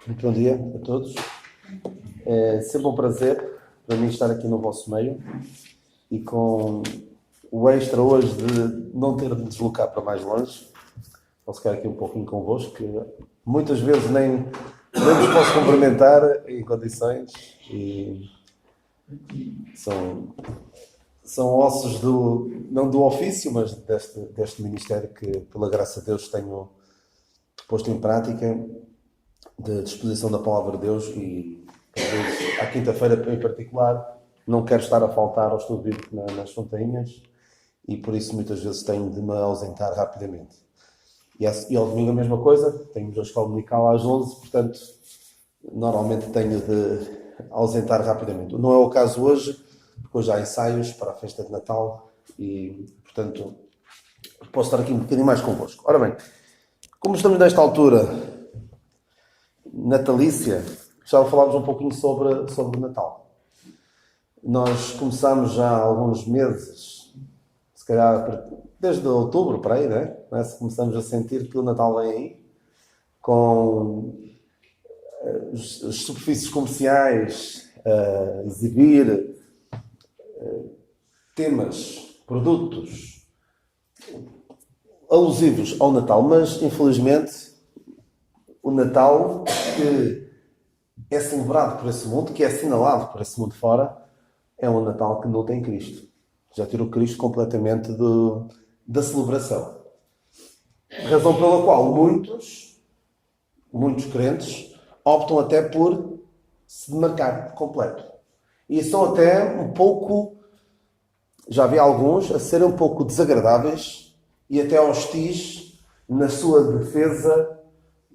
Muito bom dia a todos. É sempre um prazer para mim estar aqui no vosso meio e com o extra hoje de não ter de me deslocar para mais longe. Posso ficar aqui um pouquinho convosco, que muitas vezes nem nos posso cumprimentar em condições e são ossos não do ofício, mas deste ministério que, pela graça de Deus, tenho posto em prática, de disposição da palavra de Deus e, talvez, à quinta-feira em particular, não quero estar a faltar ao estudo bíblico nas fontainhas e, por isso, muitas vezes tenho de me ausentar rapidamente. E ao domingo a mesma coisa, tenho a escola dominical às 11, portanto, normalmente tenho de ausentar rapidamente. Não é o caso hoje, porque hoje há ensaios para a festa de Natal e, portanto, posso estar aqui um bocadinho mais convosco. Ora bem, como estamos nesta altura natalícia, já falámos um pouquinho sobre o Natal. Nós começamos já há alguns meses, se calhar desde outubro, para aí, né? Começamos a sentir que o Natal vem aí, com as superfícies comerciais a exibir temas, produtos alusivos ao Natal, mas infelizmente o Natal que é celebrado por esse mundo, que é assinalado por esse mundo fora, é um Natal que não tem Cristo. Já tirou Cristo completamente da celebração. Razão pela qual muitos crentes optam até por se demarcar completo. E são até um pouco, já vi alguns, a serem um pouco desagradáveis e até hostis na sua defesa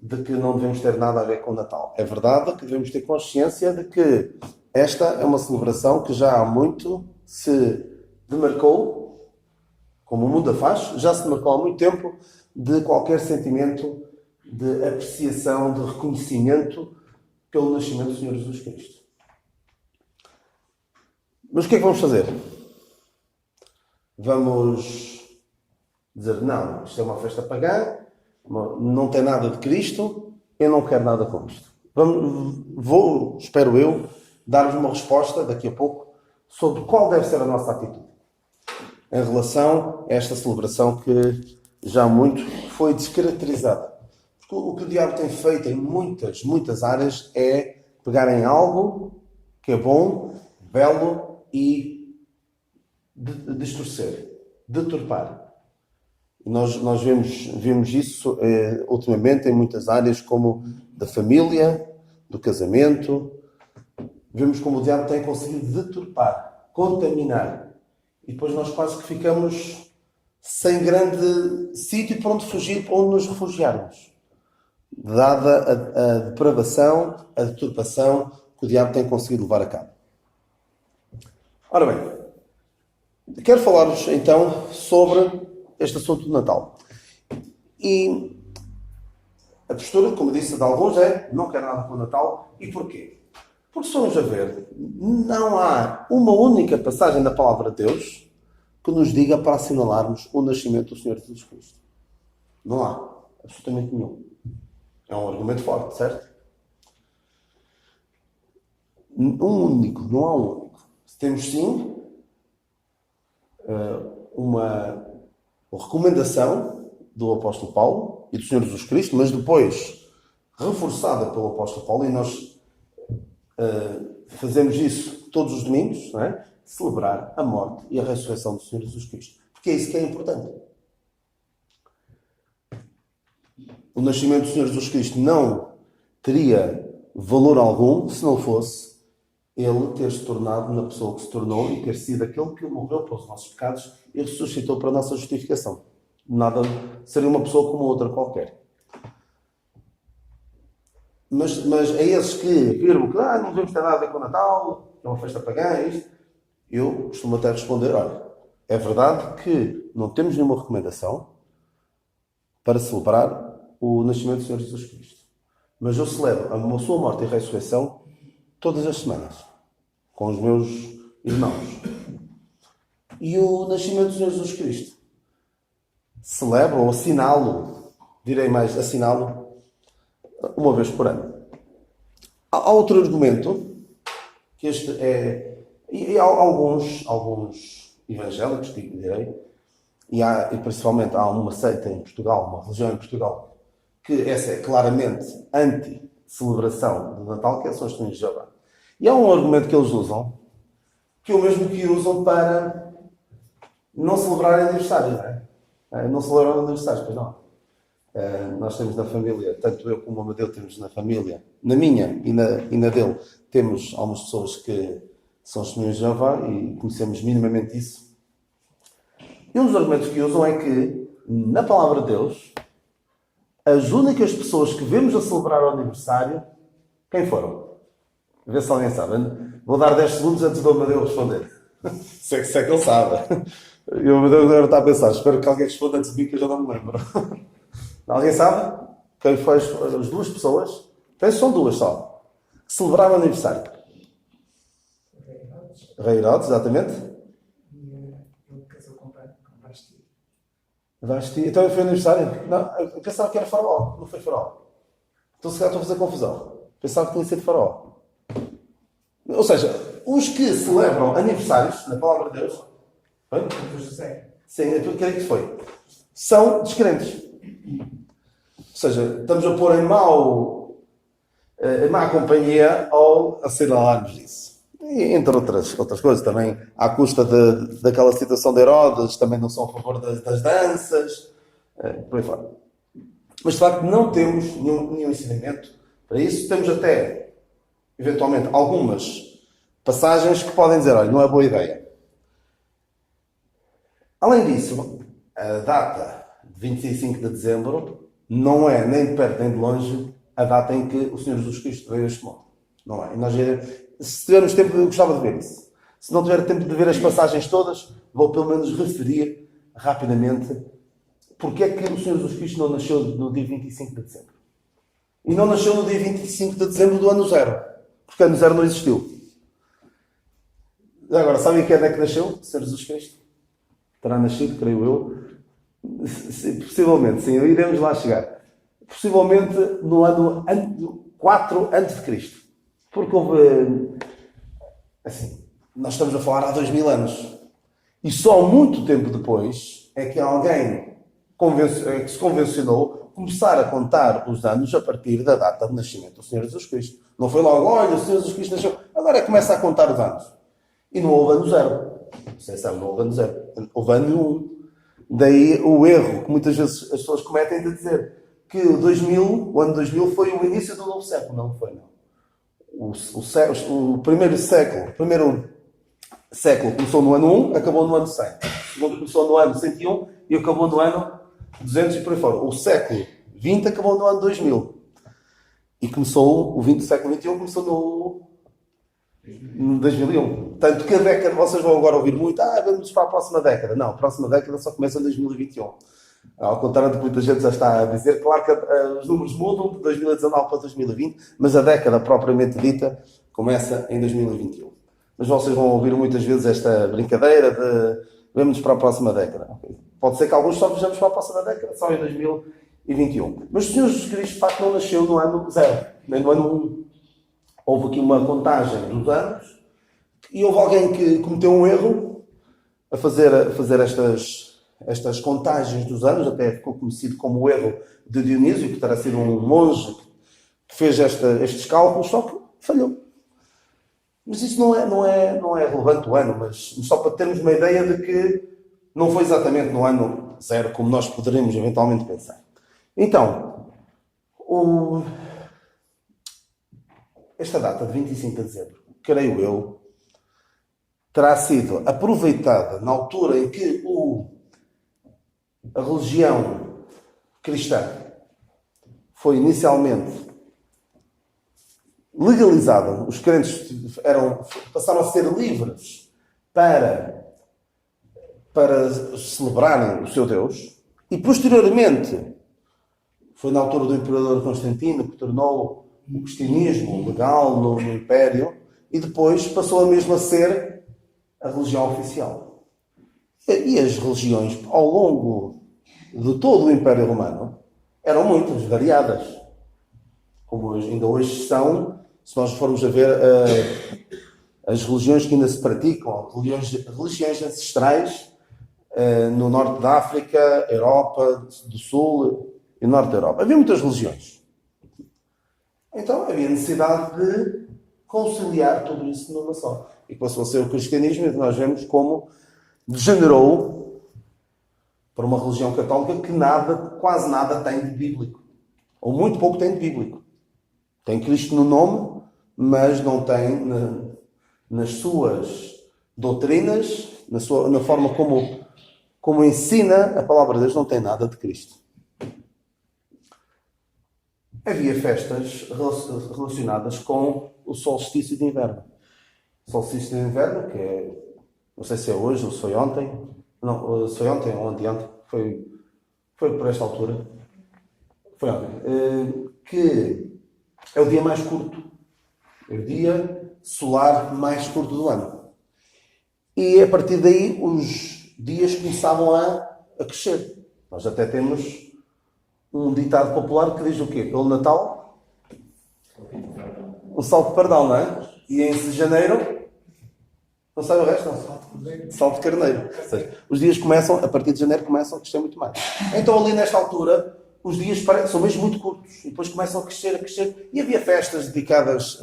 de que não devemos ter nada a ver com o Natal. É verdade que devemos ter consciência de que esta é uma celebração que já há muito se demarcou, como o mundo a faz, já se demarcou há muito tempo de qualquer sentimento de apreciação, de reconhecimento pelo nascimento do Senhor Jesus Cristo. Mas o que é que vamos fazer? Vamos dizer, não, isto é uma festa pagã, não tem nada de Cristo, eu não quero nada com isto. Vou, espero eu, dar-vos uma resposta daqui a pouco sobre qual deve ser a nossa atitude em relação a esta celebração que já muito foi descaracterizada. Porque o que o diabo tem feito em muitas áreas é pegar em algo que é bom, belo e distorcer, deturpar. Nós vemos isso ultimamente em muitas áreas, como da família, do casamento. Vemos como o diabo tem conseguido deturpar, contaminar. E depois nós quase que ficamos sem grande sítio para onde fugir, para onde nos refugiarmos. Dada a depravação, a deturpação que o diabo tem conseguido levar a cabo. Ora bem, quero falar-vos então sobre este assunto do Natal. E a postura, como eu disse, de alguns é não quero nada com o Natal. E porquê? Porque se formos a ver, não há uma única passagem da palavra de Deus que nos diga para assinalarmos o nascimento do Senhor Jesus Cristo. Não há. Absolutamente nenhum. É um argumento forte, certo? Não há um único. Temos sim uma recomendação do apóstolo Paulo e do Senhor Jesus Cristo, mas depois reforçada pelo apóstolo Paulo, e nós fazemos isso todos os domingos, não é? Celebrar a morte e a ressurreição do Senhor Jesus Cristo. Porque é isso que é importante. O nascimento do Senhor Jesus Cristo não teria valor algum se não fosse ele ter se tornado na pessoa que se tornou e ter sido aquele que morreu pelos nossos pecados e ressuscitou para a nossa justificação. Nada, seria uma pessoa como outra qualquer. Mas a esses que afirmam que não devemos ter nada a ver com o Natal, é uma festa pagã, é isto, eu costumo até responder, olha, é verdade que não temos nenhuma recomendação para celebrar o nascimento do Senhor Jesus Cristo. Mas eu celebro a sua morte e ressurreição todas as semanas, com os meus irmãos. E o nascimento do Senhor Jesus Cristo celebro ou assinalo, direi mais, assinalo uma vez por ano. Há outro argumento, que este é... E há alguns evangélicos, direi, e principalmente há uma seita em Portugal, uma religião em Portugal, que essa é claramente anti-celebração do Natal, que é São Testemunhos de Jeová. E há um argumento que eles usam, que é o mesmo que usam para não celebrarem aniversários, não é? Não celebram aniversários, pois não. Nós temos na família, tanto eu como o Amadeu temos na família, na minha e na dele, temos algumas pessoas que são testemunhas de Jeová e conhecemos minimamente isso. E um dos argumentos que usam é que, na palavra de Deus, as únicas pessoas que vemos a celebrar o aniversário, quem foram? Vê se alguém sabe. Vou dar 10 segundos antes do Amadeu responder. Se é que ele sabe. E o Amadeu agora está a pensar, espero que alguém responda antes de mim, que eu já não me lembro. Alguém sabe? Quem foi as duas pessoas? Penso que são duas só. Que celebraram o aniversário. Rei Herodes, exatamente. E ele casou com Vasti. Vasti. Então foi aniversário? Não, eu pensava que era Faraó. Não foi Faraó. Então se calhar estou a fazer confusão. Pensava que tinha sido Faraó. Ou seja, os que celebram aniversários, na palavra de Deus... Foi? José. Sim, eu creio que foi. São descrentes. Ou seja, estamos a pôr em má companhia ao assinalarmos disso. E, entre outras coisas também, à custa daquela situação de Herodes, também não são a favor das danças, por aí fora. Mas, de facto, não temos nenhum ensinamento para isso. Temos até, eventualmente, algumas passagens que podem dizer, olha, não é boa ideia. Além disso, a data de 25 de dezembro não é nem de perto nem de longe a data em que o Senhor Jesus Cristo veio a este mundo. Não é. E nós, se tivermos tempo, eu gostava de ver isso. Se não tiver tempo de ver as passagens todas, vou pelo menos referir rapidamente porque é que o Senhor Jesus Cristo não nasceu no dia 25 de dezembro. E não nasceu no dia 25 de dezembro do ano zero. Porque o ano zero não existiu. Agora, sabem que ano é que nasceu o Senhor Jesus Cristo? Terá nascido, creio eu. Possivelmente, sim, iremos lá chegar. Possivelmente no ano 4 a.C. Porque houve... Assim, nós estamos a falar há 2000 anos. E só muito tempo depois é que alguém que se convencionou começar a contar os anos a partir da data de nascimento do Senhor Jesus Cristo. Não foi logo, olha, o Senhor Jesus Cristo nasceu. Agora começa a contar os anos. E não houve ano zero. Vocês sabem, não houve ano zero. Houve ano 1. Daí o erro que muitas vezes as pessoas cometem de dizer que o ano 2000 foi o início do novo século. Não foi, não. O primeiro século começou no ano 1, acabou no ano 100. O segundo começou no ano 101 e acabou no ano 200 e por aí fora. O século XX acabou no ano 2000. E começou, o século XXI começou no 2001. Tanto que a década, vocês vão agora ouvir muito, vamos para a próxima década. Não, a próxima década só começa em 2021. Ao contrário do que muita gente já está a dizer, claro que os números mudam de 2019 para 2020, mas a década propriamente dita começa em 2021. Mas vocês vão ouvir muitas vezes esta brincadeira de vamos para a próxima década. Pode ser que alguns só vejamos para a próxima década, só em 2021. Mas o Senhor Jesus Cristo, de facto, não nasceu no ano 0, nem no ano 1. Houve aqui uma contagem dos anos e houve alguém que cometeu um erro a fazer estas contagens dos anos, até ficou conhecido como o erro de Dionísio, que terá sido um monge que fez estes cálculos, só que falhou. Mas isso não é relevante o ano, mas só para termos uma ideia de que não foi exatamente no ano 0, como nós poderíamos eventualmente pensar. Então, esta data de 25 de dezembro, creio eu, terá sido aproveitada na altura em que a religião cristã foi inicialmente legalizada. Os crentes passaram a ser livres para celebrarem o seu Deus. E posteriormente, foi na altura do imperador Constantino que tornou o cristianismo legal no Império, e depois passou a mesmo a ser a religião oficial. E as religiões, ao longo de todo o Império Romano, eram muitas, variadas. Como ainda hoje são Se nós formos a ver as religiões que ainda se praticam, religiões ancestrais no norte da África, Europa do Sul e norte da Europa. Havia muitas religiões. Então havia necessidade de conciliar tudo isso numa só. E passou a ser o cristianismo, e nós vemos como degenerou para uma religião católica que quase nada tem de bíblico. Ou muito pouco tem de bíblico. Tem Cristo no nome, mas não tem nas suas doutrinas, na forma como ensina a palavra de Deus, não tem nada de Cristo. Havia festas relacionadas com o solstício de inverno. O solstício de inverno, que é, não sei se é hoje ou se foi ontem, não, se foi ontem ou anteontem, foi por esta altura, foi ontem, que é o dia mais curto, é o dia solar mais curto do ano. E a partir daí os dias começavam a crescer. Nós até temos um ditado popular que diz o quê? Pelo Natal, o salto de pardal, não é? E em janeiro, não sabe o resto, não? Salto de carneiro. Ou seja, os dias começam, a partir de janeiro, começam a crescer muito mais. Então ali nesta altura, os dias são mesmo muito curtos. E depois começam a crescer. E havia festas dedicadas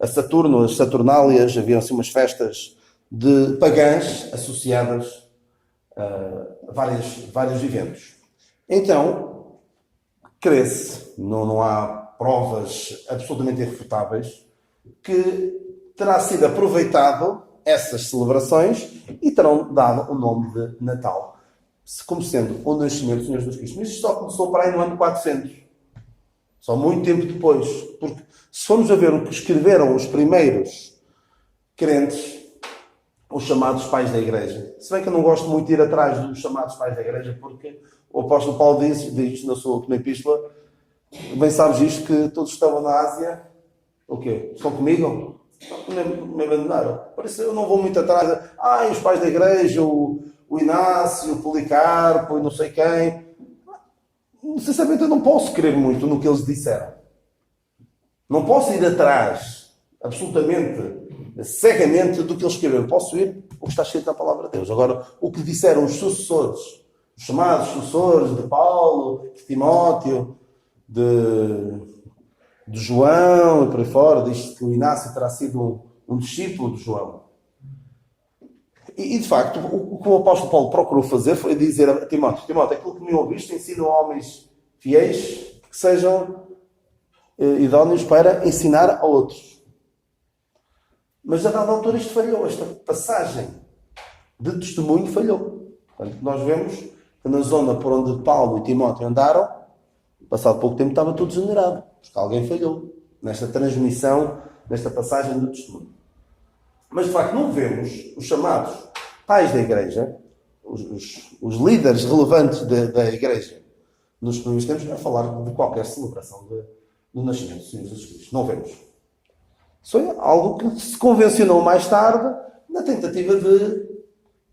a Saturno, as Saturnálias, havia assim umas festas de pagãs associadas a vários eventos. Então, crê-se, não há provas absolutamente irrefutáveis, que terá sido aproveitado essas celebrações e terão dado o nome de Natal, como sendo o nascimento do Senhor Jesus Cristo. Mas isto só começou para aí no ano 400. Só muito tempo depois. Porque se formos a ver o que escreveram os primeiros crentes, os chamados pais da Igreja. Se bem que eu não gosto muito de ir atrás dos chamados pais da Igreja, porque o apóstolo Paulo diz na sua última epístola, bem sabes isto, que todos estavam na Ásia, o quê? Estão comigo? Me abandonaram. Por isso eu não vou muito atrás. Os pais da Igreja, o Inácio, o Policarpo, e não sei quem. Sinceramente eu não posso crer muito no que eles disseram. Não posso ir atrás, absolutamente, cegamente, do que eles escreveram. Posso ir o que está escrito na palavra de Deus. Agora, o que disseram os sucessores, os chamados sucessores de Paulo, de Timóteo, de João e por aí fora, diz que o Inácio terá sido um discípulo de João. E de facto, o que o apóstolo Paulo procurou fazer foi dizer a Timóteo, aquilo que me ouviste, ensina a homens fiéis que sejam idóneos para ensinar a outros. Mas a dada altura isto falhou, esta passagem de testemunho falhou. Portanto, nós vemos que na zona por onde Paulo e Timóteo andaram, passado pouco tempo estava tudo degenerado, porque alguém falhou nesta transmissão, nesta passagem do testemunho. Mas de facto não vemos os chamados pais da Igreja, os líderes relevantes da Igreja nos primeiros tempos a falar de qualquer celebração do nascimento do Senhor Jesus Cristo. Não vemos. Isso é algo que se convencionou mais tarde na tentativa de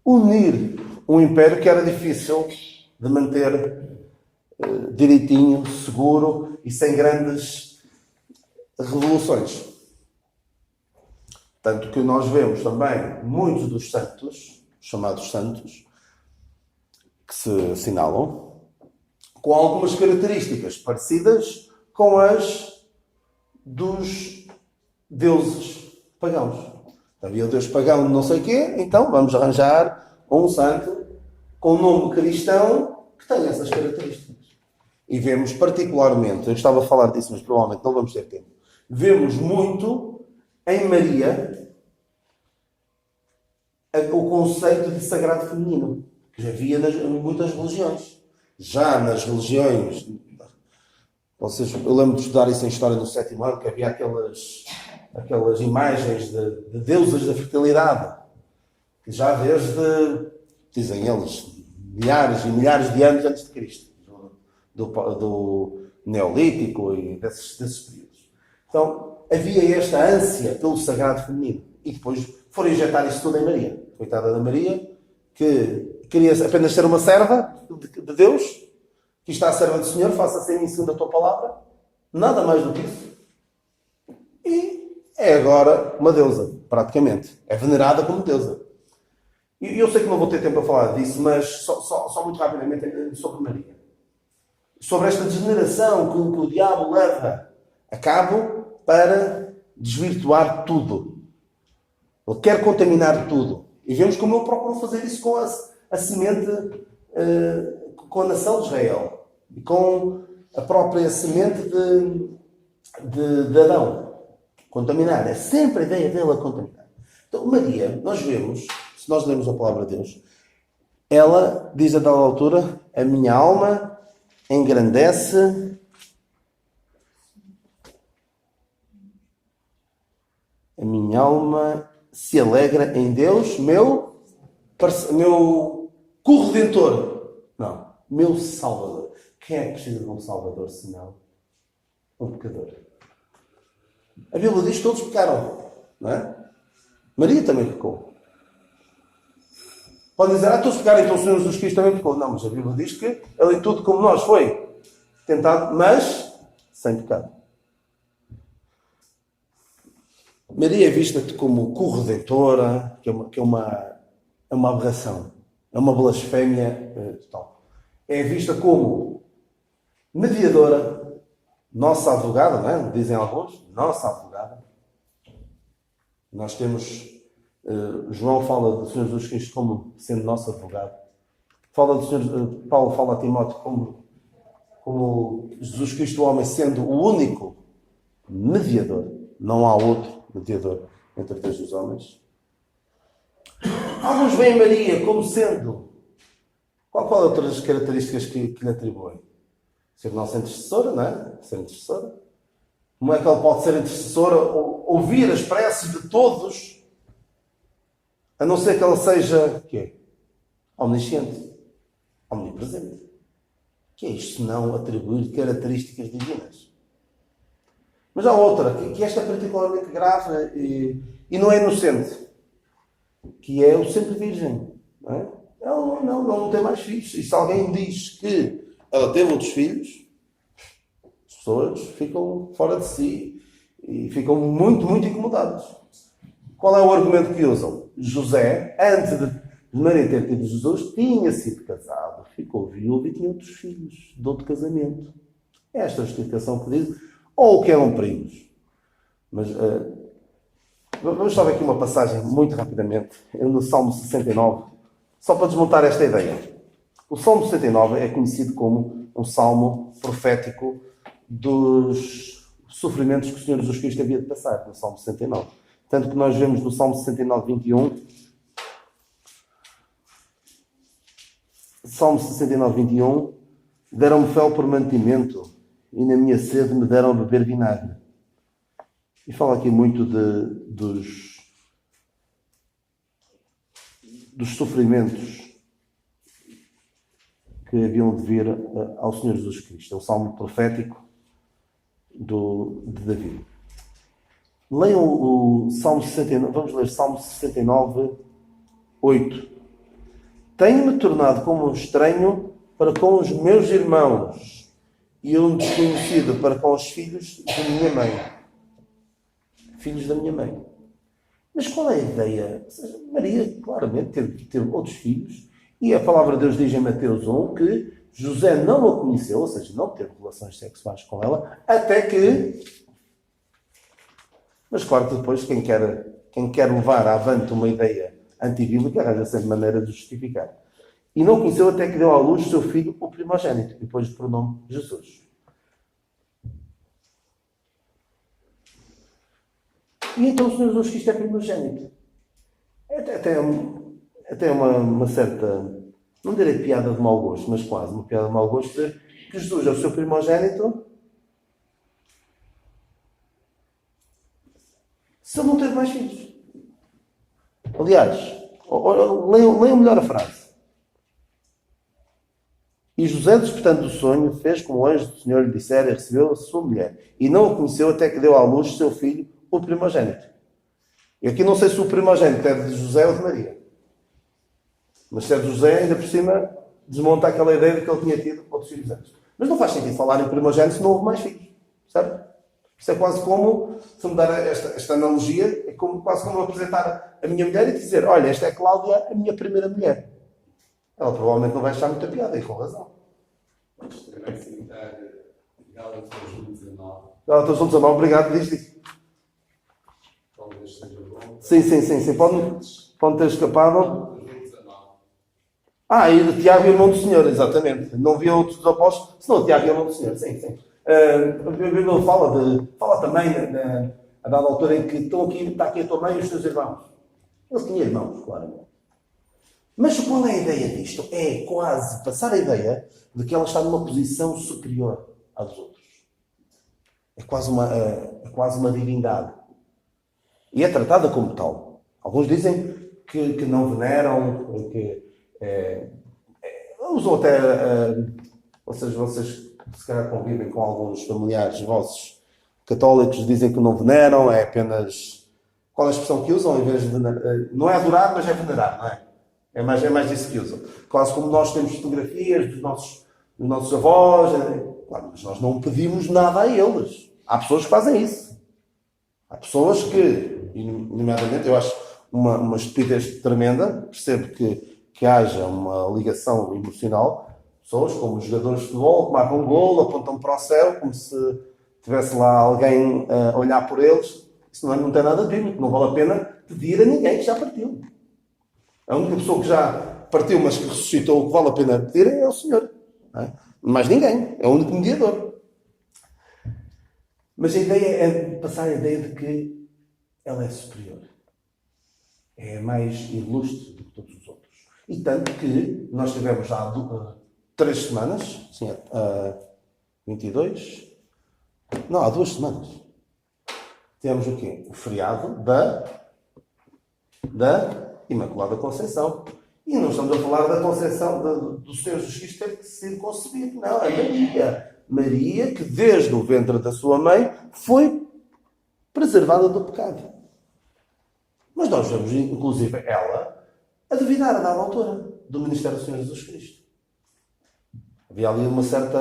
unir um império que era difícil de manter direitinho, seguro e sem grandes revoluções. Tanto que nós vemos também muitos dos santos, chamados santos, que se assinalam com algumas características parecidas com as dos deuses pagãos. Havia o deus pagão de não sei o quê, então vamos arranjar um santo com um nome cristão que tem essas características. E vemos particularmente, eu estava a falar disso, mas provavelmente não vamos ter tempo, vemos muito em Maria o conceito de sagrado feminino, que já havia em muitas religiões. Já nas religiões, eu lembro de estudar isso em História no 7º ano, que havia aquelas imagens de deusas da fertilidade, que já desde, dizem eles, milhares e milhares de anos antes de Cristo, do Neolítico e desses períodos. Então, havia esta ânsia pelo sagrado feminino. E depois foram injetar isso tudo em Maria. Coitada da Maria, que queria apenas ser uma serva de Deus, que está a serva do Senhor, faça-se em mim segundo a tua palavra. Nada mais do que isso. E é agora uma deusa, praticamente. É venerada como deusa. E eu sei que não vou ter tempo a falar disso, mas só muito rapidamente sobre Maria. Sobre esta degeneração que o diabo leva a cabo para desvirtuar tudo. Ele quer contaminar tudo. E vemos como ele procura fazer isso com a semente, com a nação de Israel. E com a própria semente de Adão. Contaminar. É sempre a ideia dele a contaminar. Então, Maria, nós vemos, se nós lemos a palavra de Deus, ela diz a dada altura: a minha alma engrandece a minha alma se alegra em Deus, meu corredentor. Não, meu Salvador. Quem é que precisa de um Salvador senão um pecador? A Bíblia diz que todos pecaram, não é? Maria também pecou. Podem dizer, todos pecaram, então o Senhor Jesus Cristo também pecou. Não, mas a Bíblia diz que ele em tudo como nós foi tentado, mas sem pecado. Maria é vista como corredentora, que é uma aberração, é uma blasfémia total. É vista como mediadora, nossa advogada, não é? Dizem alguns, nossa advogada. Nós temos, João fala do Senhor Jesus Cristo como sendo nosso advogado. Paulo fala a Timóteo como Jesus Cristo, o homem, sendo o único mediador. Não há outro mediador entre Deus e os homens. Alguns veem Maria como sendo... Qual outras características que lhe atribuem? Ser nossa intercessora, não é? Ser intercessora. Como é que ela pode ser intercessora? Ouvir as preces de todos, a não ser que ela seja... O quê? Omnisciente. Omnipresente. O que é isto senão atribuir características divinas? Mas há outra, que esta é particularmente grave e não é inocente, que é o sempre virgem. Não é? Ela não tem mais filhos. E se alguém diz que ela teve outros filhos, as pessoas ficam fora de si e ficam muito, muito incomodadas. Qual é o argumento que usam? José, antes de Maria ter tido Jesus, tinha sido casado, ficou viúvo e tinha outros filhos de outro casamento. É esta a justificação que diz, ou que eram primos. Mas vamos só ver aqui uma passagem muito rapidamente, no Salmo 69, só para desmontar esta ideia. O Salmo 69 é conhecido como um salmo profético dos sofrimentos que o Senhor Jesus Cristo havia de passar, no Salmo 69. Tanto que nós vemos no Salmo 69, 21, Salmo 69, 21, deram-me fel por mantimento e na minha sede me deram a beber vinagre. E fala aqui muito dos sofrimentos que haviam de vir ao Senhor Jesus Cristo. É o salmo profético de Davi. Leiam o Salmo 69, vamos ler Salmo 69, 8. Tenho-me tornado como um estranho para com os meus irmãos e um desconhecido para com os filhos da minha mãe. Filhos da minha mãe. Mas qual é a ideia? Ou seja, Maria, claramente, teve outros filhos, e a palavra de Deus diz em Mateus 1 que José não a conheceu, ou seja, não teve relações sexuais com ela, até que... Mas claro que depois quem quer levar avante uma ideia antibíblica arranja sempre maneira de justificar. E não conheceu até que deu à luz o seu filho, o primogênito, e depois o pronome Jesus. E então o Senhor Jesus Cristo é primogênito. Até uma certa, não direi piada de mau gosto, mas quase uma piada de mau gosto, dizer que Jesus é o seu primogênito se ele não teve mais filhos. Aliás, leiam melhor a frase. E José, despertando do sonho, fez como o anjo do Senhor lhe dissera e recebeu a sua mulher. E não a conheceu até que deu à luz seu filho, o primogênito. E aqui não sei se o primogênito é de José ou de Maria. Mas se é de José, ainda por cima, desmonta aquela ideia de que ele tinha tido outros filhos antes. Mas não faz sentido falar em primogênito se não houve mais filhos. Certo? Isto é quase como, se me dar esta analogia, é como, quase como apresentar a minha mulher e dizer, olha, esta é a Cláudia, a minha primeira mulher. Ela provavelmente não vai achar muita piada, e com razão. Mas também citar Gálatas 2:19, Ela está juntos a mão, obrigado, diz. talvez seja bom. Sim. Pode ter escapado. Gálatas 2:19. E de Tiago, irmão do Senhor, exatamente. Não havia outros apóstolos, senão Tiago, irmão do Senhor, sim. A Bíblia fala também, a dada altura em que está aqui a tua mãe e os teus irmãos. Ele tinha irmãos, claro. Mas qual é a ideia disto? É quase passar a ideia de que ela está numa posição superior à dos outros. É quase uma divindade. E é tratada como tal. Alguns dizem que não veneram, usam até, vocês se calhar convivem com alguns familiares vossos católicos, dizem que não veneram, é apenas, qual é a expressão que usam em vez de venerar? Não é adorar, mas é venerar, não é? É mais disso que usam. Quase como nós temos fotografias dos nossos avós, claro, mas nós não pedimos nada a eles. Há pessoas que fazem isso. Há pessoas que, nomeadamente, eu acho uma estupidez tremenda, percebo que haja uma ligação emocional, pessoas como os jogadores de futebol que marcam um golo, apontam para o céu, como se tivesse lá alguém a olhar por eles. Isso não tem nada de bíblico, não vale a pena pedir a ninguém que já partiu. A única pessoa que já partiu, mas que ressuscitou, o que vale a pena pedir é o Senhor. Não é? Mais ninguém, é o único mediador. Mas a ideia é passar a ideia de que ela é superior. É mais ilustre do que todos os outros. E tanto que nós tivemos há 3 semanas, sim, 22, não, há 2 semanas, tivemos o quê? O feriado da Imaculada Conceição. E não estamos a falar da Conceição do Senhor Jesus Cristo ter sido concebido, não, é Maria. Maria que desde o ventre da sua mãe foi preservada do pecado. Mas nós vemos, inclusive, ela a duvidar a dada altura do ministério do Senhor Jesus Cristo. Havia ali uma certa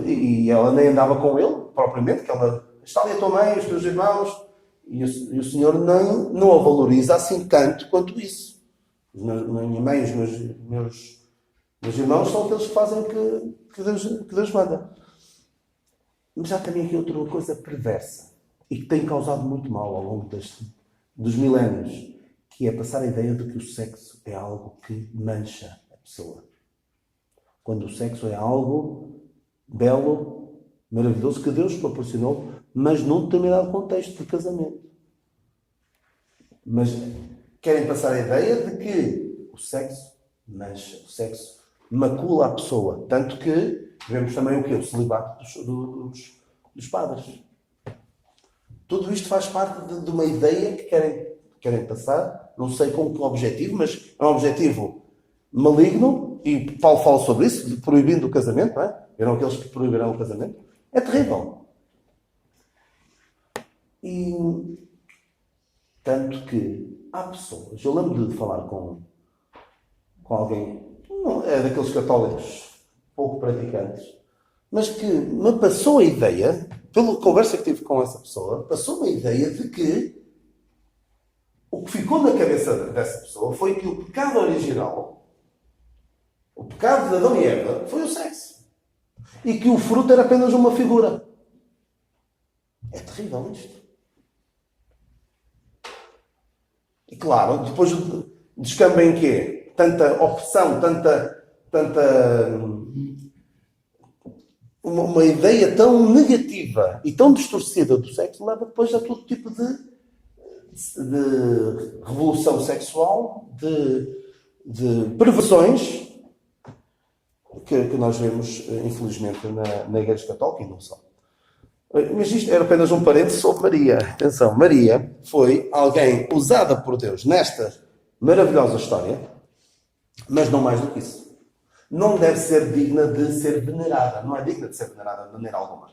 e ela nem andava com ele, propriamente, que ela está ali a tua mãe, os teus irmãos, e o Senhor não a valoriza assim tanto quanto isso. A minha mãe e os meus irmãos são aqueles que fazem que Deus manda. Mas há também aqui outra coisa perversa e que tem causado muito mal ao longo dos milénios, que é passar a ideia de que o sexo é algo que mancha a pessoa. Quando o sexo é algo belo, maravilhoso, que Deus proporcionou, mas num determinado contexto de casamento. Mas querem passar a ideia de que o sexo mancha, o sexo macula a pessoa. Tanto que vemos também o quê? O celibato dos padres. Tudo isto faz parte de uma ideia que querem passar, não sei com que objetivo, mas é um objetivo maligno, e Paulo fala sobre isso, proibindo o casamento, não é? Eram aqueles que proibirão o casamento. É terrível. E tanto que há pessoas, eu lembro de falar com alguém, não é daqueles católicos pouco praticantes, mas que me passou a ideia, pela conversa que tive com essa pessoa, passou-me a ideia de que o que ficou na cabeça dessa pessoa foi que o pecado original, o pecado de Adão e Eva, foi o sexo. E que o fruto era apenas uma figura. É terrível isto. E claro, depois descamba em quê? Tanta opressão, tanta uma ideia tão negativa e tão distorcida do sexo leva depois a todo tipo de revolução sexual, de perversões que nós vemos, infelizmente, na Igreja Católica e não só. Mas isto era apenas um parênteses sobre Maria. Atenção, Maria foi alguém usada por Deus nesta maravilhosa história, mas não mais do que isso. Não deve ser digna de ser venerada. Não é digna de ser venerada de maneira alguma.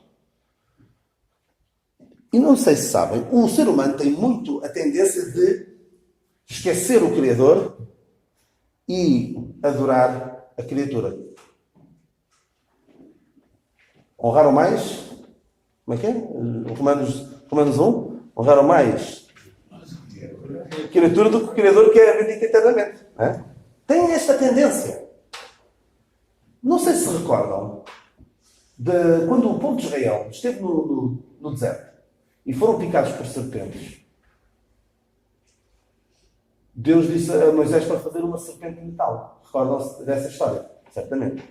E não sei se sabem, o ser humano tem muito a tendência de esquecer o Criador e adorar a criatura. Honrar o mais Como é que é? Romanos 1. Honraram mais criatura do que o Criador, que é bendito eternamente. Não é? Tem esta tendência. Não sei se recordam de quando o povo de Israel esteve no deserto e foram picados por serpentes. Deus disse a Moisés para fazer uma serpente de metal. Recordam-se dessa história? Certamente.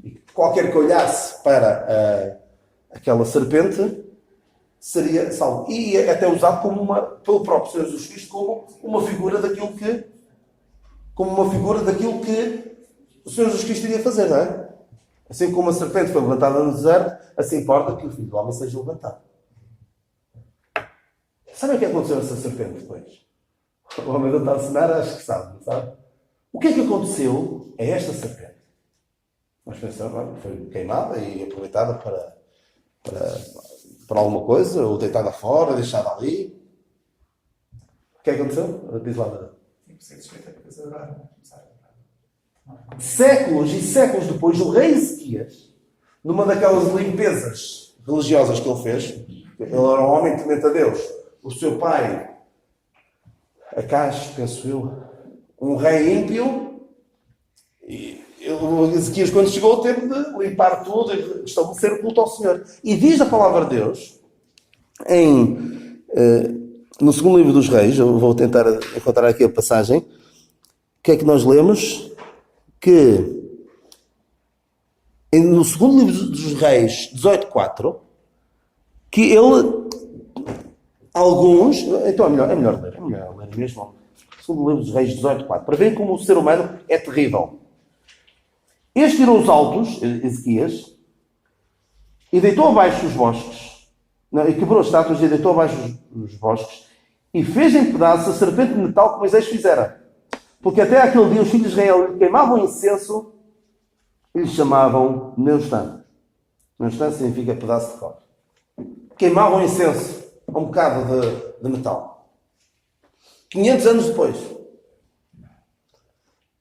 E qualquer que olhasse para aquela serpente seria salvo. E até usado pelo próprio Senhor Jesus Cristo como uma figura daquilo que o Senhor Jesus Cristo iria fazer, não é? Assim como a serpente foi levantada no deserto, assim importa que o Filho do Homem seja levantado. Sabe o que aconteceu a essa serpente depois? O homem não está a ensinar, acho que sabe. O que é que aconteceu a esta serpente? Nós pensamos, foi queimada e aproveitada para alguma coisa, ou deitada fora, deixada ali. O que é que aconteceu? Diz lá, Dada. Tem que ser suspeita de coisa agora. Começar a Séculos e séculos depois, o rei Ezequias, numa daquelas limpezas religiosas que ele fez, ele era um homem temente a Deus, o seu pai, Acaz, penso eu, um rei ímpio, e o Ezequias, quando chegou, teve de limpar tudo e estabelecer o culto ao Senhor. E diz a palavra de Deus, no segundo livro dos Reis, eu vou tentar encontrar aqui a passagem, o que é que nós lemos? Que no segundo livro dos Reis, 18:4, que ele, alguns, então é melhor ler mesmo. Segundo livro dos Reis, 18:4, para verem como o ser humano é terrível. Este tirou os altos, Ezequias, e deitou abaixo os bosques, e quebrou as estátuas e deitou abaixo os bosques, e fez em pedaços a serpente de metal que Moisés fizera. Porque até aquele dia os filhos de Israel queimavam incenso e lhe chamavam Neustã. Neustã significa pedaço de cobre. Queimavam incenso a um bocado de metal. 500 anos depois.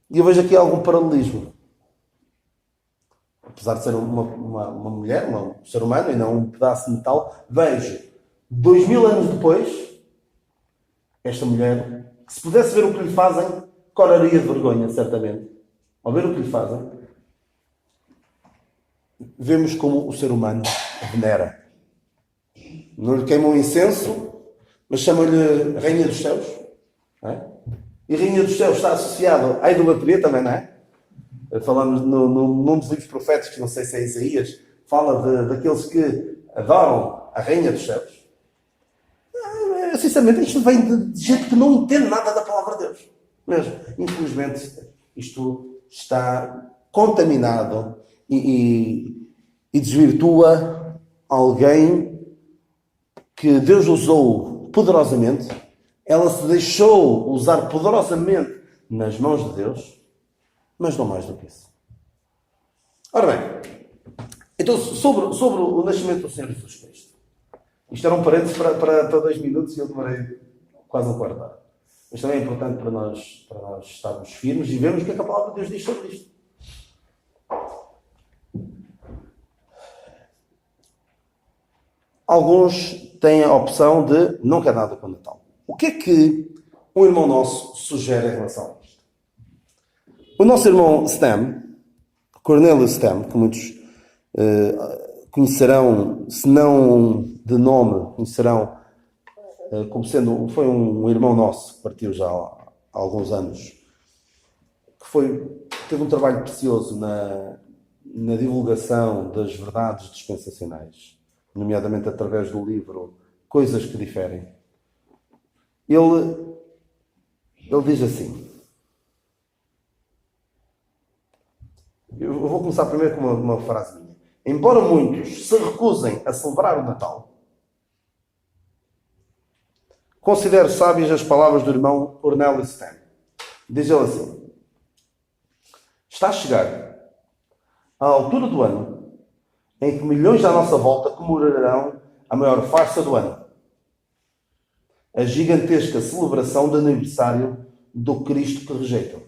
E eu vejo aqui algum paralelismo. Apesar de ser uma mulher, um ser humano e não um pedaço de metal, vejo 2000 anos depois esta mulher, que se pudesse ver o que lhe fazem, coraria de vergonha, certamente. Ao ver o que lhe fazem, vemos como o ser humano a venera. Não lhe queimam incenso, mas chamam-lhe Rainha dos Céus. Não é? E Rainha dos Céus está associado à idolatria também, não é? Falamos num dos livros proféticos, que não sei se é Isaías, fala daqueles que adoram a Rainha dos Céus. Sinceramente, isto vem de gente que não entende nada da palavra de Deus. Mesmo. Infelizmente, isto está contaminado e desvirtua alguém que Deus usou poderosamente. Ela se deixou usar poderosamente nas mãos de Deus, mas não mais do que isso. Ora bem, então sobre o nascimento do Senhor Jesus Cristo. Isto era um parênteses para 2 minutos e eu demorei quase um quarto de hora. Mas também é importante para nós estarmos firmes e vermos o que é que a palavra de Deus diz sobre isto. Alguns têm a opção de não quer nada com o Natal. O que é que um irmão nosso sugere em relação a isto? O nosso irmão Stam, Cornelius Stam, que muitos conhecerão, se não de nome, conhecerão como sendo, foi um irmão nosso que partiu já há alguns anos, que teve um trabalho precioso na divulgação das verdades dispensacionais, nomeadamente através do livro Coisas que Diferem. Ele diz assim, eu vou começar primeiro com uma frase minha. Embora muitos se recusem a celebrar o Natal, considero sábias as palavras do irmão Cornelius Stam. Diz ele assim, está a chegar a altura do ano em que milhões à nossa volta comemorarão a maior farsa do ano. A gigantesca celebração do aniversário do Cristo que rejeitam.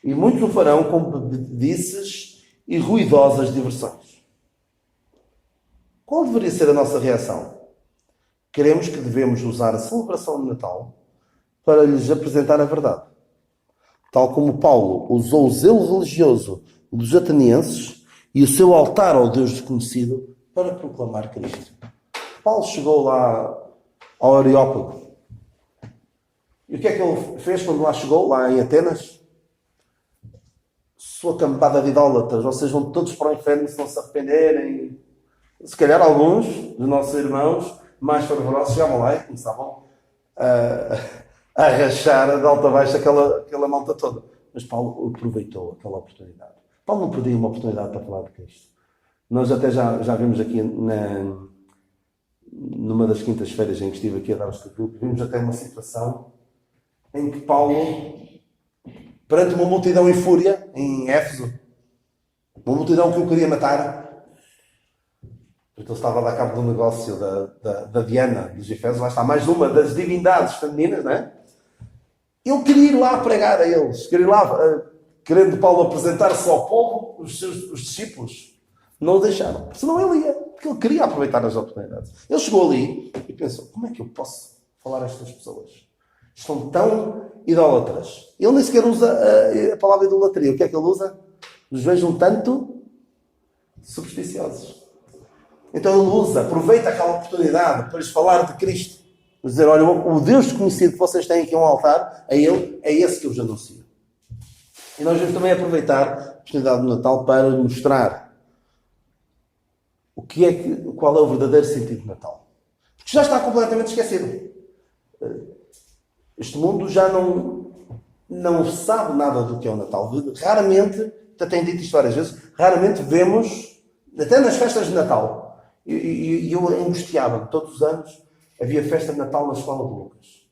E muitos o farão com bebedices e ruidosas diversões. Qual deveria ser a nossa reação? Queremos que devemos usar a celebração de Natal para lhes apresentar a verdade. Tal como Paulo usou o zelo religioso dos atenienses e o seu altar ao Deus desconhecido para proclamar Cristo. Paulo chegou lá ao Areópago. E o que é que ele fez quando lá chegou, lá em Atenas? Sua campada de idólatras, vocês vão todos para o inferno se não se arrependerem. Se calhar alguns dos nossos irmãos mais fervorosos chegavam lá e começavam a rachar de alta a baixo aquela malta toda. Mas Paulo aproveitou aquela oportunidade. Paulo não perdia uma oportunidade para falar de Cristo. Nós até já vimos aqui numa das quintas-feiras em que estive aqui a dar os capítulos, vimos até uma situação em que Paulo, perante uma multidão em fúria, em Éfeso, uma multidão que o queria matar, porque ele estava a dar cabo do negócio da Diana dos Efésios, lá está mais uma das divindades femininas, não é? Ele queria ir lá pregar a eles, queria ir lá, querendo Paulo apresentar-se ao povo, os discípulos, não o deixaram, senão ele ia, porque ele queria aproveitar as oportunidades. Ele chegou ali e pensou, como é que eu posso falar a estas pessoas? Estão tão idólatras. Ele nem sequer usa a palavra idolatria. O que é que ele usa? Nos vejo um tanto supersticiosos. Então ele aproveita aquela oportunidade para lhes falar de Cristo. Para dizer, olha, o Deus desconhecido que vocês têm aqui um altar, a Ele, é esse que eu vos anuncio. E nós vamos também aproveitar a oportunidade do Natal para mostrar qual é o verdadeiro sentido do Natal. Porque já está completamente esquecido. Este mundo já não sabe nada do que é o Natal. Raramente, já tenho dito isto várias vezes, raramente vemos, até nas festas de Natal, e eu angustiava-me, todos os anos havia festa de Natal na escola de Lucas.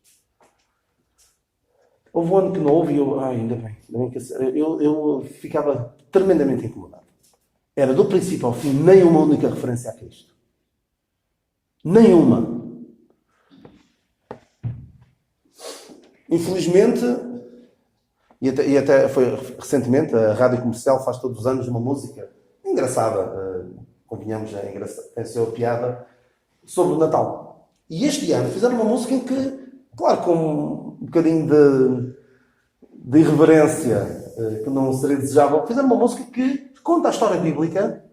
Houve um ano que não houve e ainda bem que eu ficava tremendamente incomodado. Era do princípio ao fim nenhuma única referência a Cristo. Nenhuma. Infelizmente, e até foi recentemente, a Rádio Comercial faz todos os anos uma música engraçada, convenhamos, tem a sua piada, sobre o Natal. E este ano fizeram uma música em que, claro, com um bocadinho de irreverência, que não seria desejável, fizeram uma música que conta a história bíblica,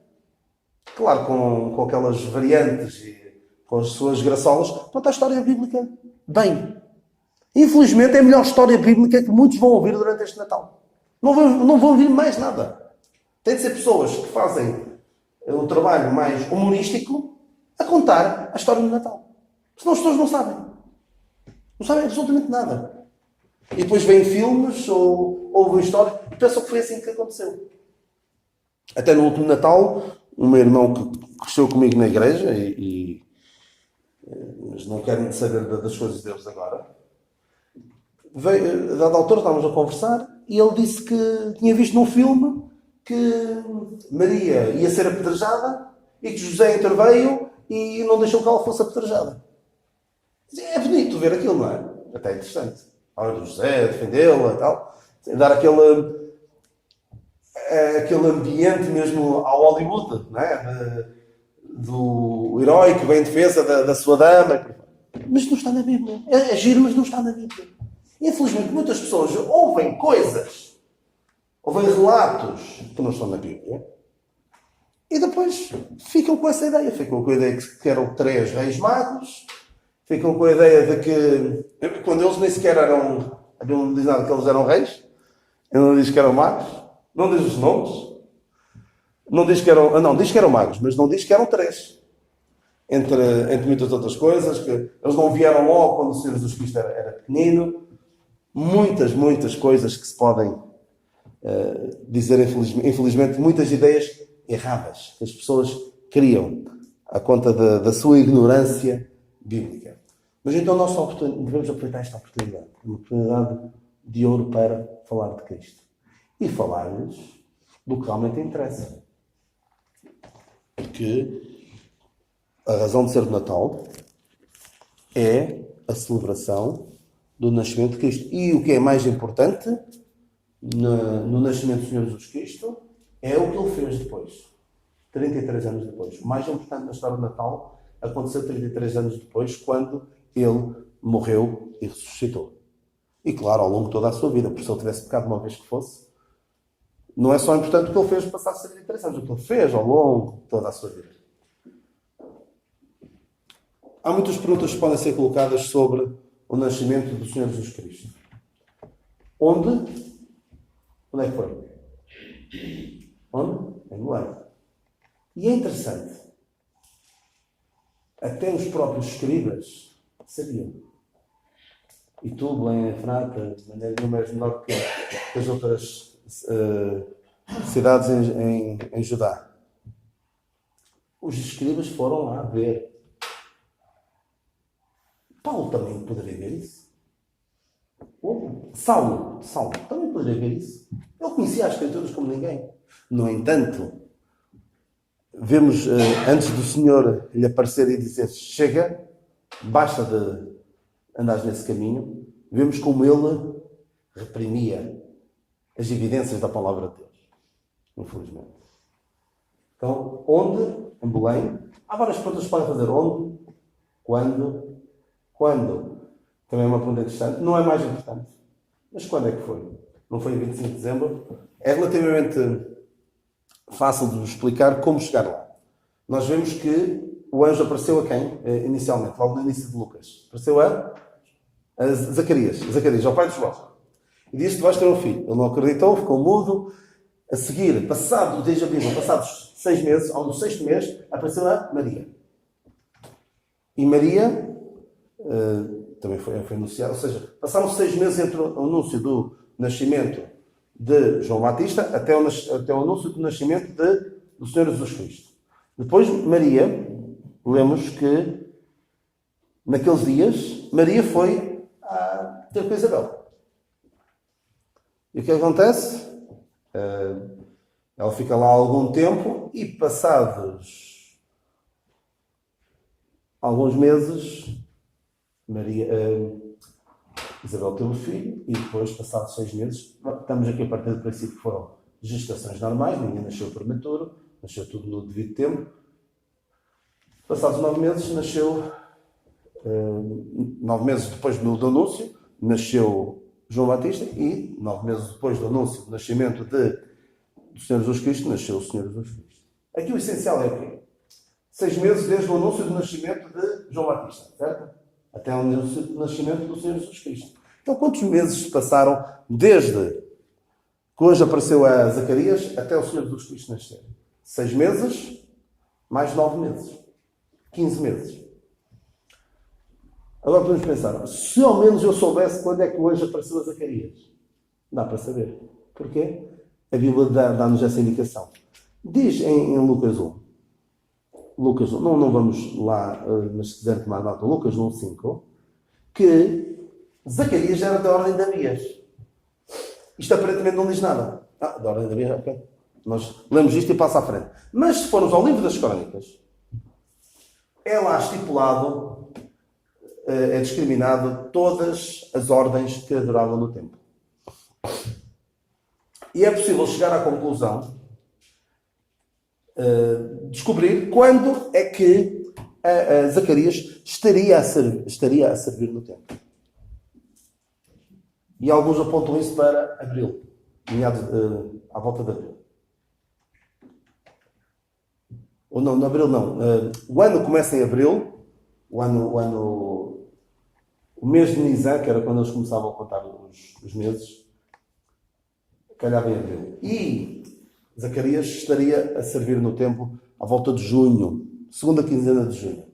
claro, com aquelas variantes e com as suas graçolas, conta a história bíblica bem. Infelizmente é a melhor história bíblica que muitos vão ouvir durante este Natal. Não vão ouvir mais nada. Tem de ser pessoas que fazem um trabalho mais humorístico a contar a história do Natal. Senão as pessoas não sabem. Não sabem absolutamente nada. E depois veem filmes ou ouvem histórias e pensam que foi assim que aconteceu. Até no último Natal, o meu irmão que cresceu comigo na igreja, mas não quero saber das coisas de Deus agora, veio, a dada altura estávamos a conversar e ele disse que tinha visto num filme que Maria ia ser apedrejada e que José interveio e não deixou que ela fosse apedrejada. É bonito ver aquilo, não é? Até é interessante. A hora do José, defendê-la e tal. Dar aquele ambiente mesmo ao Hollywood, não é? Do herói que vem em defesa da sua dama. Mas não está na Bíblia. É giro, mas não está na Bíblia. Infelizmente, muitas pessoas ouvem coisas, ouvem relatos que não estão na Bíblia e depois ficam com essa ideia. Ficam com a ideia que eram 3 reis magos, ficam com a ideia de que, quando eles nem sequer eram, não diz nada que eles eram reis, ele não diz que eram magos, não diz os nomes, não diz que eram, não, diz que eram magos, mas não diz que eram 3. Entre muitas outras coisas, que eles não vieram logo quando o Senhor Jesus Cristo era pequenino. Muitas coisas que se podem dizer, infelizmente, muitas ideias erradas que as pessoas criam à conta da sua ignorância bíblica. Mas então nós devemos aproveitar esta oportunidade, uma oportunidade de ouro para falar de Cristo e falar-lhes do que realmente interessa. Porque a razão de ser do Natal é a celebração do nascimento de Cristo. E o que é mais importante no nascimento do Senhor Jesus Cristo é o que Ele fez depois. 33 anos depois. O mais importante na história do Natal aconteceu 33 anos depois, quando ele morreu e ressuscitou. E claro, ao longo de toda a sua vida, porque se ele tivesse pecado uma vez que fosse, não é só importante o que ele fez passar 33 anos, o que ele fez ao longo de toda a sua vida. Há muitas perguntas que podem ser colocadas sobre o nascimento do Senhor Jesus Cristo. Onde? Onde é que foi? Onde? Em Belém. E é interessante. Até os próprios escribas sabiam. E tu, Belém, Efrata, de maneira nenhuma és menor que as outras cidades em Judá. Os escribas foram lá ver. Paulo também poderia ver isso. Saulo também poderia ver isso. Ele conhecia as Escrituras como ninguém. No entanto, vemos, antes do Senhor lhe aparecer e dizer chega, basta de andares nesse caminho, vemos como ele reprimia as evidências da palavra de Deus. Infelizmente. Então, onde? Em Belém. Há várias perguntas que podem fazer. Onde? Quando? Também é uma pergunta interessante. Não é mais importante. Mas quando é que foi? Não foi em 25 de dezembro? É relativamente fácil de vos explicar como chegar lá. Nós vemos que o anjo apareceu a quem? Inicialmente, logo no início de Lucas. Apareceu a Zacarias, ao pai de João. E disse que vais ter um filho. Ele não acreditou, ficou mudo. A seguir, diz a Bíblia, passados 6 meses, ou no 6º mês, apareceu a Maria. E Maria também foi anunciado, ou seja, passaram 6 meses entre o anúncio do nascimento de João Batista até o anúncio do nascimento do Senhor Jesus Cristo. Depois, Maria, lemos que naqueles dias, Maria foi ter com Isabel. E o que acontece? Ela fica lá algum tempo e, passados alguns meses, Isabel teve um filho e depois, passados 6 meses, estamos aqui a partir do princípio que foram gestações normais, ninguém nasceu prematuro, nasceu tudo no devido tempo. Passados 9 meses, nasceu, 9 meses depois do anúncio, nasceu João Batista e 9 meses depois do anúncio do nascimento do Senhor Jesus Cristo, nasceu o Senhor Jesus Cristo. Aqui o essencial é o quê? 6 meses desde o anúncio do nascimento de João Batista, certo? Até o anúncio do nascimento do Senhor Jesus Cristo. Então, quantos meses se passaram desde que hoje apareceu a Zacarias até o Senhor Jesus Cristo nascer? 6 meses, mais 9 meses. 15 meses. Agora podemos pensar, se ao menos eu soubesse quando é que hoje apareceu a Zacarias. Dá para saber. Porquê? A Bíblia dá-nos essa indicação. Diz em Lucas 1. Lucas 1, não vamos lá, mas se quiser tomar nota, Lucas 1:5, que Zacarias já era da ordem de Abias. Isto aparentemente não diz nada. Da ordem de Abias, ok. Nós lemos isto e passa à frente. Mas se formos ao livro das Crónicas, é lá estipulado, é discriminado todas as ordens que adoravam no templo. E é possível chegar à conclusão, descobrir quando é que Zacarias estaria a servir no templo. E alguns apontam isso para abril, à volta de abril. Ou não, abril não. O ano começa em abril, o mês de Nisan, que era quando eles começavam a contar os meses, calhava em abril. E Zacarias estaria a servir no templo à volta de junho, segunda quinzena de junho.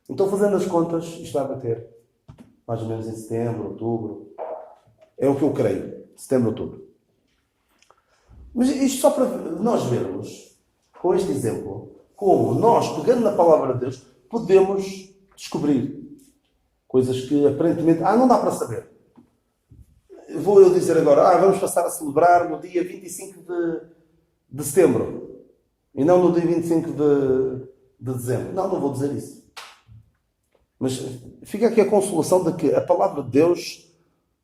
Então, fazendo as contas, isto vai bater mais ou menos em setembro, outubro. É o que eu creio, setembro, outubro. Mas isto só para nós vermos, com este exemplo, como nós, pegando na palavra de Deus, podemos descobrir coisas que aparentemente não dá para saber. Vou eu dizer agora, vamos passar a celebrar no dia 25 de setembro e não no dia 25 de dezembro. Não vou dizer isso. Mas fica aqui a consolação de que a palavra de Deus,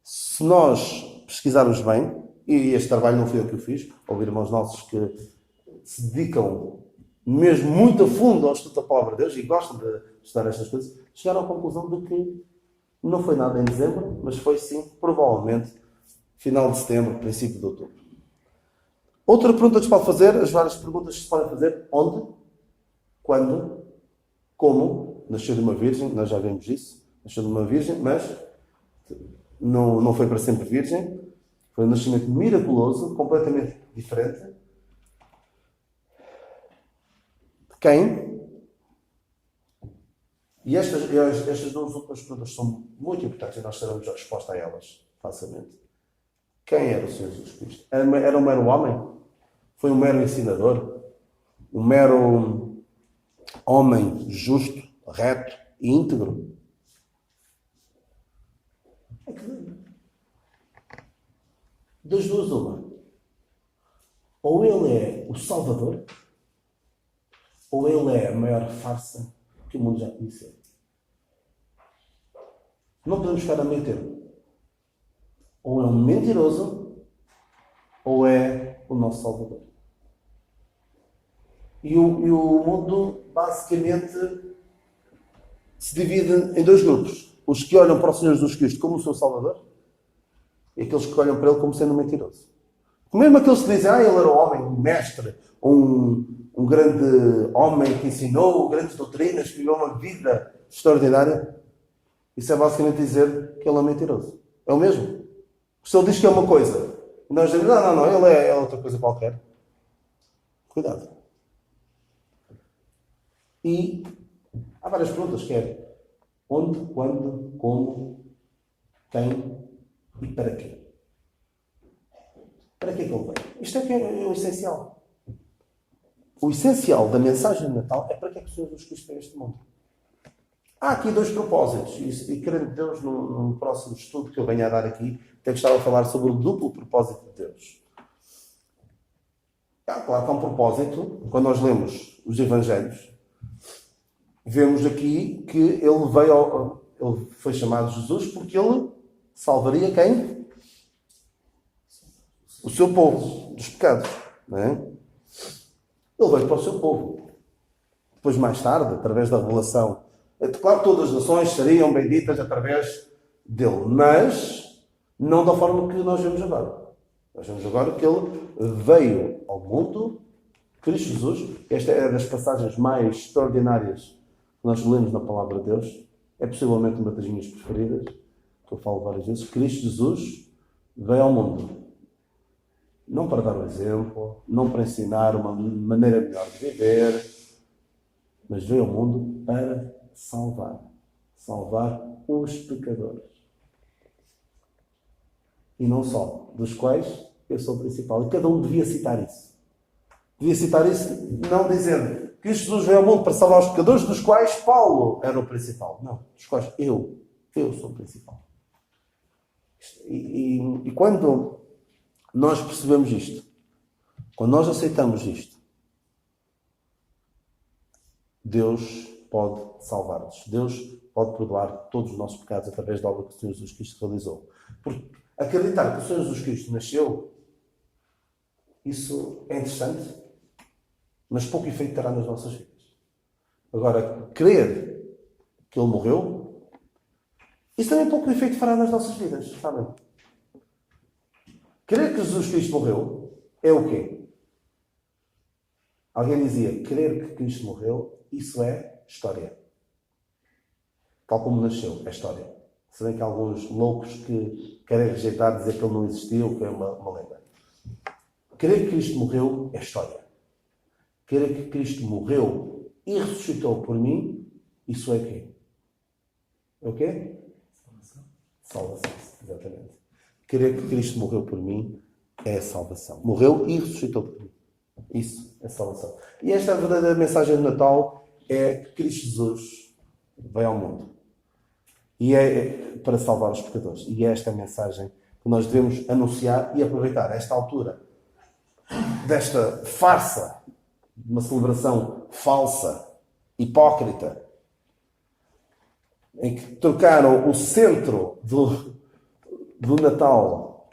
se nós pesquisarmos bem, e este trabalho não foi eu que o fiz, houve irmãos nossos que se dedicam mesmo muito a fundo ao estudo da palavra de Deus, e gostam de estudar estas coisas, chegaram à conclusão de que não foi nada em dezembro, mas foi sim, provavelmente, final de setembro, princípio de outubro. Outra pergunta que se pode fazer, as várias perguntas que se podem fazer: onde, quando, como, nasceu de uma virgem, nós já vimos isso, nasceu de uma virgem, mas não foi para sempre virgem, foi um nascimento miraculoso, completamente diferente. De quem? E estas duas últimas perguntas são muito importantes e nós teremos a resposta a elas facilmente. Quem era o Senhor Jesus Cristo? Era um mero homem? Foi um mero ensinador? Um mero homem justo, reto e íntegro? Das duas, uma. Ou ele é o Salvador, ou ele é a maior farsa que o mundo já conheceu. Não podemos ficar a meio termo. Ou é um mentiroso, ou é o nosso Salvador. E o mundo basicamente se divide em dois grupos. Os que olham para o Senhor Jesus Cristo como o seu Salvador e aqueles que olham para ele como sendo um mentiroso. Mesmo aqueles que dizem, ele era um homem, um mestre, um grande homem que ensinou grandes doutrinas, que viveu uma vida extraordinária. Isso é basicamente dizer que ele é mentiroso. É o mesmo. Se ele diz que é uma coisa, e nós dizemos, não, ele é outra coisa qualquer. Cuidado. E há várias perguntas, que é onde, quando, como, quem e para quê? Para que é que ele veio? Isto é que é o essencial. O essencial da mensagem de Natal é para que é que o Senhor Jesus Cristo veio a este mundo. Há aqui dois propósitos, e querendo Deus, num próximo estudo que eu venho a dar aqui, até gostava de falar sobre o duplo propósito de Deus. Claro que há um propósito, quando nós lemos os Evangelhos, vemos aqui que ele foi chamado Jesus porque ele salvaria quem? O seu povo dos pecados. Não é? Ele veio para o seu povo. Depois, mais tarde, através da revelação, claro que todas as nações seriam benditas através dele, mas não da forma que nós vemos agora. Nós vemos agora que ele veio ao mundo, Cristo Jesus. Esta é das passagens mais extraordinárias que nós lemos na Palavra de Deus. É possivelmente uma das minhas preferidas, que eu falo várias vezes. Cristo Jesus veio ao mundo. Não para dar um exemplo, não para ensinar uma maneira melhor de viver, mas veio ao mundo para salvar os pecadores. E não só, dos quais eu sou o principal. E cada um devia citar isso. Devia citar isso não dizendo que Jesus veio ao mundo para salvar os pecadores, dos quais Paulo era o principal. Não, dos quais eu sou o principal. E quando nós percebemos isto, quando nós aceitamos isto, Deus pode salvar-nos. Deus pode perdoar todos os nossos pecados através da obra que o Senhor Jesus Cristo realizou. Porque acreditar que o Senhor Jesus Cristo nasceu, isso é interessante, mas pouco efeito terá nas nossas vidas. Agora, crer que Ele morreu, isso também pouco efeito fará nas nossas vidas, sabem? Crer que Jesus Cristo morreu é o quê? Alguém dizia, crer que Cristo morreu, isso é história. Tal como nasceu, é história. Se bem que há alguns loucos que querem rejeitar, dizer que ele não existiu, que é uma lenda. Crer que Cristo morreu é história. Crer que Cristo morreu e ressuscitou por mim, isso é o quê? É o quê? Salvação. Exatamente. Crer que Cristo morreu por mim é salvação. Morreu e ressuscitou por mim. Isso é salvação. E esta é a verdadeira mensagem de Natal, é que Cristo Jesus veio ao mundo. E é para salvar os pecadores. E esta é a mensagem que nós devemos anunciar e aproveitar esta altura desta farsa, de uma celebração falsa, hipócrita, em que trocaram o centro do Natal,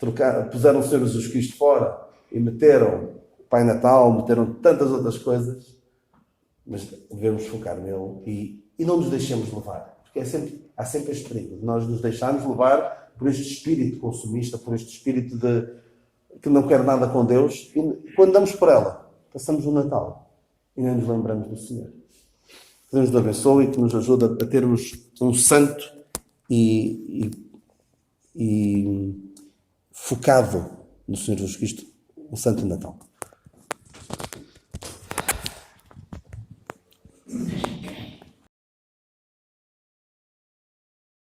puseram o Senhor Jesus Cristo fora e meteram o Pai Natal, meteram tantas outras coisas. mas devemos focar nele e não nos deixemos levar, porque há sempre este perigo de nós nos deixarmos levar por este espírito consumista, por este espírito que não quer nada com Deus, e quando damos por ela, passamos o Natal e nem nos lembramos do Senhor. Que Deus nos abençoe e que nos ajude a termos um santo e focado no Senhor Jesus Cristo, um santo Natal.